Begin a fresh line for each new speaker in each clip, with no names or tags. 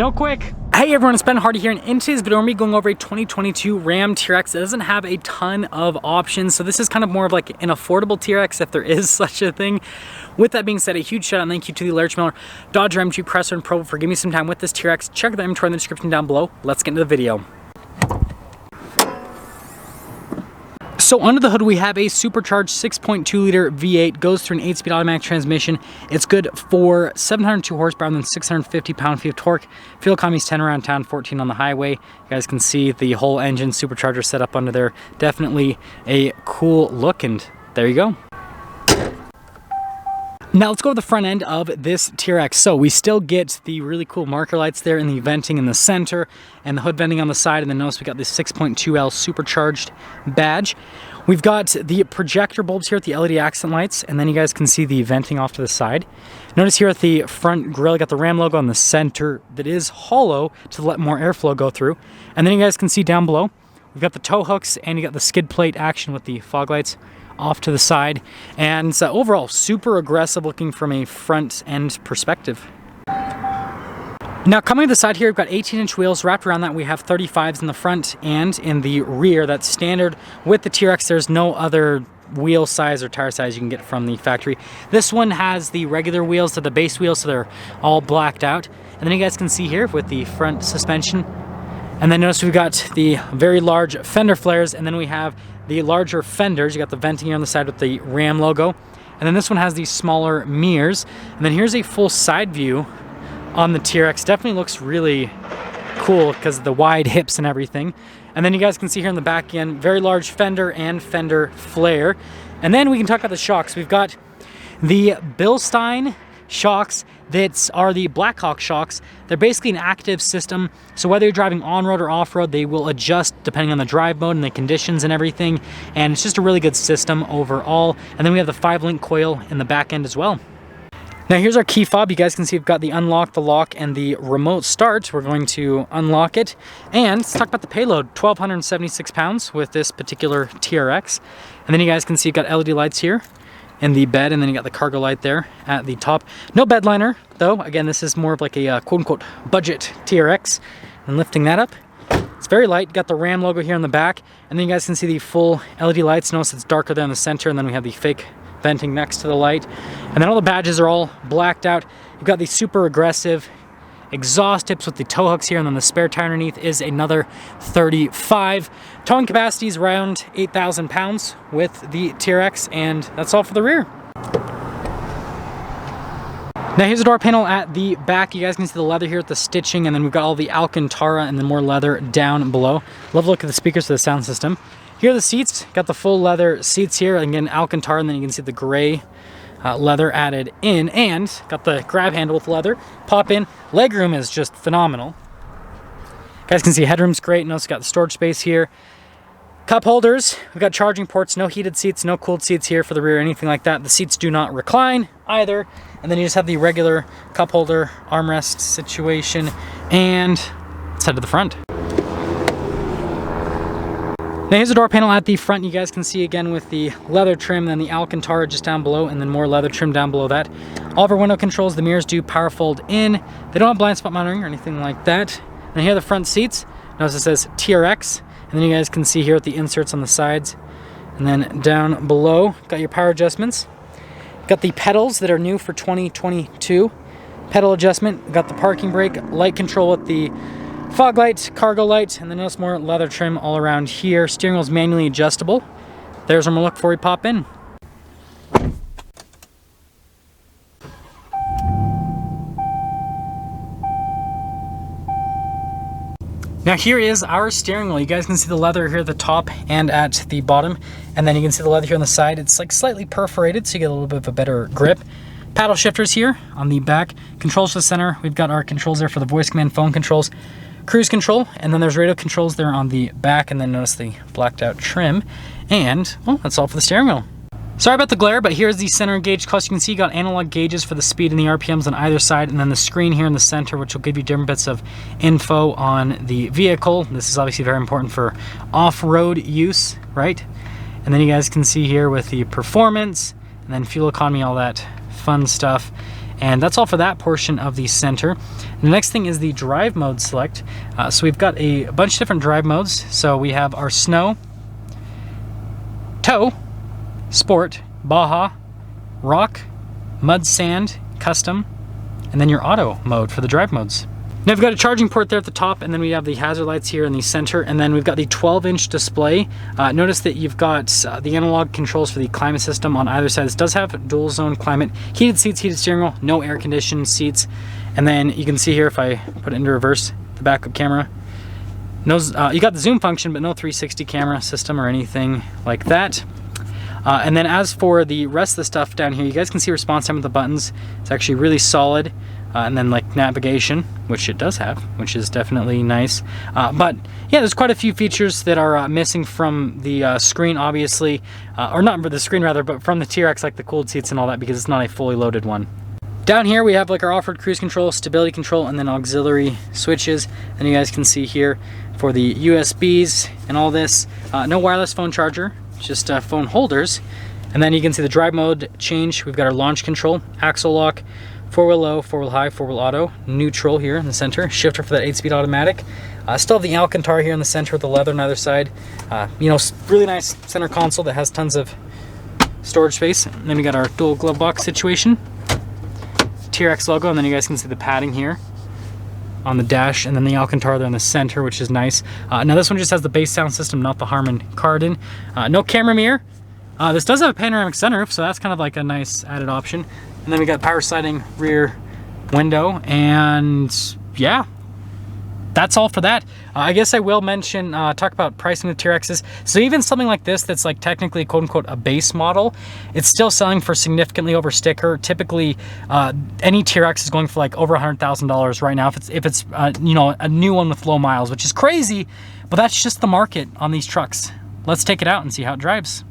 Still quick. Hey everyone, it's Ben Hardy here, and in today's video, we're going to be going over a 2022 Ram TRX. It doesn't have a ton of options, so this is kind of more of like an affordable TRX, if there is such a thing. With that being said, a huge shout out and thank you to the Larry Miller, Dodger MG Presser and Pro for giving me some time with this TRX. Check the inventory in the description down below. Let's get into the video. So under the hood, we have a supercharged 6.2 liter V8, goes through an 8-speed automatic transmission. It's good for 702 horsepower and then 650 pound-feet of torque. Fuel economy is 10 around town, 14 on the highway. You guys can see the whole engine supercharger set up under there. Definitely a cool look, and there you go. Now let's go to the front end of this TRX. So we still get the really cool marker lights there in the venting in the center and the hood venting on the side, and then notice we got the 6.2L supercharged badge. We've got the projector bulbs here at the LED accent lights, and then you guys can see the venting off to the side. Notice here at the front grille, you got the Ram logo on the center that is hollow to let more airflow go through. And then you guys can see down below, we've got the tow hooks and you got the skid plate action with the fog lights off to the side, and overall super aggressive looking from a front end perspective. Now coming to the side here, we've got 18-inch wheels. Wrapped around that, we have 35s in the front and in the rear. That's standard with the TRX. There's no other wheel size or tire size you can get from the factory. This one has the regular wheels to the base wheels, so they're all blacked out. And then you guys can see here with the front suspension. And then notice we've got the very large fender flares, and then we have the larger fenders. You got the venting here on the side with the Ram logo. And then this one has these smaller mirrors. And then here's a full side view on the TRX. Definitely looks really cool because of the wide hips and everything. And then you guys can see here in the back again, very large fender and fender flare. And then we can talk about the shocks. We've got the Bilstein shocks that are the Blackhawk shocks. They're basically an active system, so whether you're driving on-road or off-road, they will adjust depending on the drive mode and the conditions and everything, and it's just a really good system overall. And then we have the 5-link coil in the back end as well. Now here's our key fob. You guys can see we've got the unlock, the lock, and the remote start. We're going to unlock it. And let's talk about the payload. 1,276 pounds with this particular TRX. And then you guys can see you've got LED lights here in the bed, and then you got the cargo light there at the top. No bed liner though. Again, this is more of like a quote-unquote budget TRX. And lifting that up, it's very light. Got the Ram logo here in the back, and then you guys can see the full LED lights. Notice it's darker there in the center, and then we have the fake venting next to the light. And then all the badges are all blacked out. You've got the super aggressive exhaust tips with the tow hooks here, and then the spare tire underneath is another 35. Towing capacity is around 8,000 pounds with the TRX, and that's all for the rear. Now here's the door panel at the back. You guys can see the leather here with the stitching, and then we've got all the Alcantara and then more leather down below. Love the look of the speakers for the sound system. Here are the seats. Got the full leather seats here, again Alcantara, and then you can see the gray leather added in, and got the grab handle with leather. Pop in. Legroom is just phenomenal. You guys can see headroom's great. Notice got the storage space here. Cup holders. We've got charging ports. No heated seats, no cooled seats here for the rear, anything like that. The seats do not recline either. And then you just have the regular cup holder armrest situation. And let's head to the front. Now here's the door panel at the front. You guys can see again with the leather trim, then the Alcantara just down below, and then more leather trim down below that. All of our window controls, the mirrors do power fold in. They don't have blind spot monitoring or anything like that. And here are the front seats. Notice it says TRX. And then you guys can see here with the inserts on the sides. And then down below, got your power adjustments. Got the pedals that are new for 2022. Pedal adjustment. Got the parking brake, light control with the fog light, cargo light, and then notice more leather trim all around here. Steering wheel is manually adjustable. There's our look before we pop in. Now here is our steering wheel. You guys can see the leather here at the top and at the bottom, and then you can see the leather here on the side. It's like slightly perforated, so you get a little bit of a better grip. Paddle shifters here on the back. Controls for the center. We've got our controls there for the voice command, phone controls, cruise control, and then there's radio controls there on the back, and then notice the blacked out trim. And, well, that's all for the steering wheel. Sorry about the glare, but here's the center gauge clutch. You can see you got analog gauges for the speed and the RPMs on either side, and then the screen here in the center, which will give you different bits of info on the vehicle. This is obviously very important for off-road use, right? And then you guys can see here with the performance, and then fuel economy, all that fun stuff. And that's all for that portion of the center. And the next thing is the drive mode select. So we've got a bunch of different drive modes. So we have our snow, tow, sport, Baja, rock, mud, sand, custom, and then your auto mode for the drive modes. Now we've got a charging port there at the top, and then we have the hazard lights here in the center, and then we've got the 12-inch display. Notice that you've got the analog controls for the climate system on either side. This does have dual zone climate, heated seats, heated steering wheel, no air conditioned seats. And then you can see here, if I put it into reverse, the backup camera. No, you got the zoom function, but no 360 camera system or anything like that. And then as for the rest of the stuff down here, you guys can see response time with the buttons. It's actually really solid. And then like navigation, which it does have, which is definitely nice. But yeah, there's quite a few features that are missing from the screen, obviously. Or not the screen rather, but from the TRX, like the cooled seats and all that, because it's not a fully loaded one. Down here we have like our off-road cruise control, stability control, and then auxiliary switches. And you guys can see here for the USBs and all this. No wireless phone charger, just phone holders. And then you can see the drive mode change. We've got our launch control, axle lock, 4-wheel low, 4-wheel high, 4-wheel auto, neutral here in the center, shifter for that 8-speed automatic. Still have the Alcantara here in the center with the leather on either side. You know, really nice center console that has tons of storage space. And then we got our dual glove box situation, TRX logo, and then you guys can see the padding here on the dash, and then the Alcantara there in the center, which is nice. Now this one just has the bass sound system, not the Harman Kardon. No camera mirror. This does have a panoramic sunroof, so that's kind of like a nice added option. And then we got power sliding rear window, and yeah, that's all for that. I guess I will mention, talk about pricing the TRXs. So even something like this, that's like technically quote unquote a base model, it's still selling for significantly over sticker. Typically, any TRX is going for like over $100,000 right now if it's you know, a new one with low miles, which is crazy, but that's just the market on these trucks. Let's take it out and see how it drives.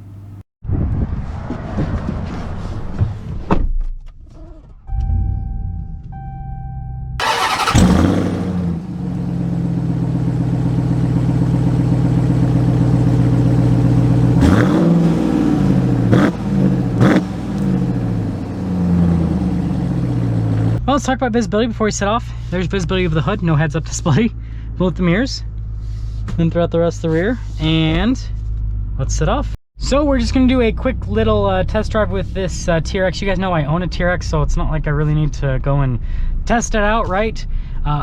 Well, let's talk about visibility before we set off. There's visibility of the hood, no heads-up display, both the mirrors, then throughout the rest of the rear, and let's set off. So we're just gonna do a quick little test drive with this TRX. You guys know I own a TRX, so it's not like I really need to go and test it out, right?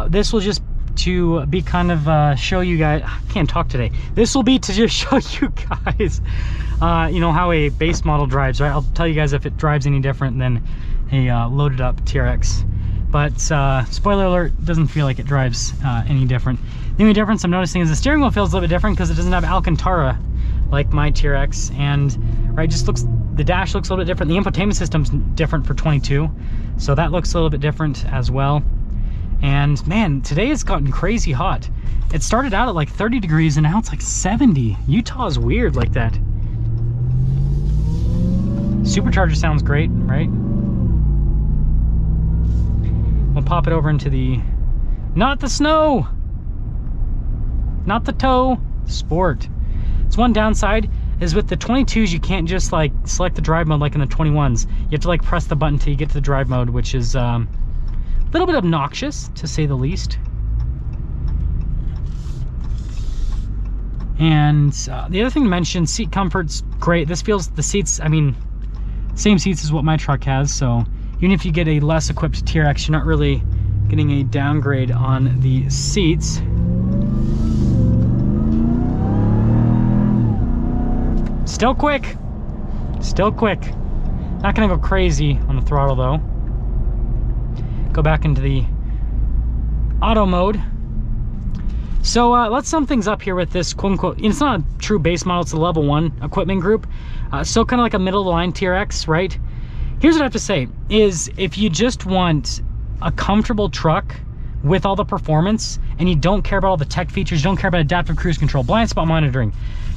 This will just to be kind of show you guys, I can't talk today. This will be to just show you guys, you know, how a base model drives, right? I'll tell you guys if it drives any different than a loaded up TRX. But spoiler alert, doesn't feel like it drives any different. The only difference I'm noticing is the steering wheel feels a little bit different because it doesn't have Alcantara like my TRX, and right, just looks, the dash looks a little bit different. The infotainment system's different for 22, so that looks a little bit different as well. And man, today it's gotten crazy hot. It started out at like 30 degrees and now it's like 70. Utah is weird like that. Supercharger sounds great, right? We'll pop it over into the, not the snow, not the tow, sport. It's one downside is with the 22s, you can't just like select the drive mode like in the 21s. You have to like press the button until you get to the drive mode, which is a little bit obnoxious to say the least. And the other thing to mention, seat comfort's great. This feels, the seats, I mean, same seats as what my truck has, so even if you get a less equipped TRX, you're not really getting a downgrade on the seats. Still quick, still quick. Not gonna go crazy on the throttle though. Go back into the auto mode. So let's sum things up here with this quote unquote, it's not a true base model, it's a level 1 equipment group. So kind of like a middle of the line TRX, right? Here's what I have to say, is if you just want a comfortable truck with all the performance and you don't care about all the tech features, you don't care about adaptive cruise control, blind spot monitoring,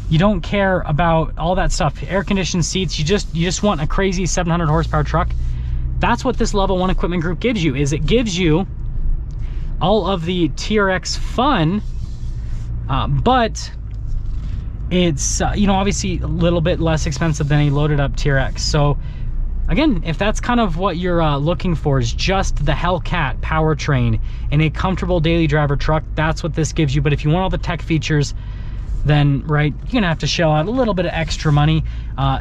you don't care about all that stuff, air conditioned seats, you just want a crazy 700 horsepower truck, that's what this level 1 equipment group gives you, is it gives you all of the TRX fun, but it's, you know, obviously a little bit less expensive than a loaded up TRX. So again, if that's kind of what you're looking for, is just the Hellcat powertrain in a comfortable daily driver truck, that's what this gives you. But if you want all the tech features, then right, you're gonna have to shell out a little bit of extra money.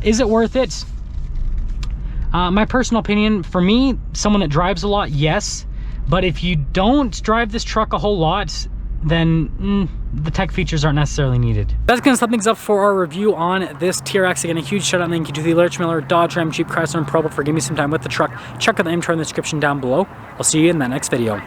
Is it worth it? My personal opinion, for me, someone that drives a lot, yes. But if you don't drive this truck a whole lot, then the tech features aren't necessarily needed. That's gonna sum things up for our review on this TRX. Again, a huge shout out and thank you to the Lurch Miller, Dodge, Ram, Jeep, Chrysler, and Probo for giving me some time with the truck. Check out the info in the description down below. I'll see you in the next video.